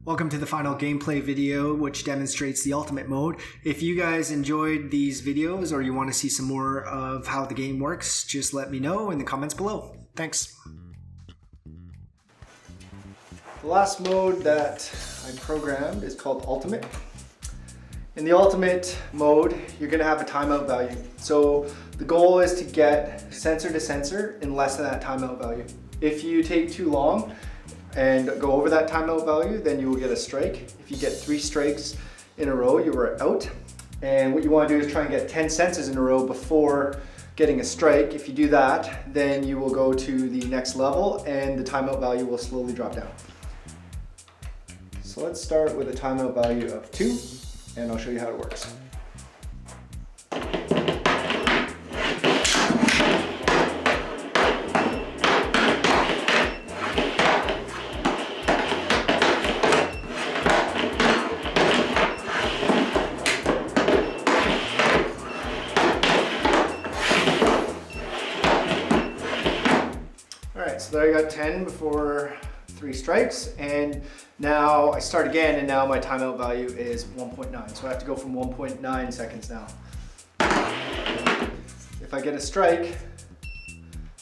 Welcome to the final gameplay video, which demonstrates the ultimate mode. If you guys enjoyed these videos or you want to see some more of how the game works, just let me know in the comments below. Thanks. The last mode that I programmed is called Ultimate. In the Ultimate mode, you're going to have a timeout value. So the goal is to get sensor to sensor in less than that timeout value. If you take too long and go over that timeout value, then you will get a strike. If you get 3 strikes in a row, you are out. And what you want to do is try and get 10 sensors in a row before getting a strike. If you do that, then you will go to the next level and the timeout value will slowly drop down. So let's start with a timeout value of 2, and I'll show you how it works. Alright, so there I got 10 before 3 strikes, and now I start again, and now my timeout value is 1.9. So I have to go from 1.9 seconds now. If I get a strike,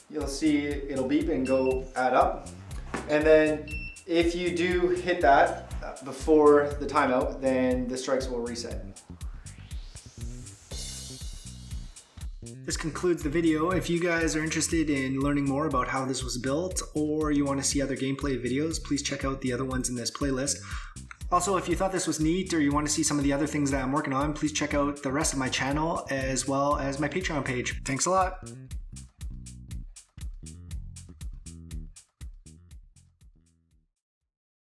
you'll see it'll beep and go add up. And then if you do hit that before the timeout, then the strikes will reset. This concludes the video. If you guys are interested in learning more about how this was built, or you want to see other gameplay videos, please check out the other ones in this playlist. Also, if you thought this was neat or you want to see some of the other things that I'm working on, please check out the rest of my channel as well as my Patreon page. Thanks a lot.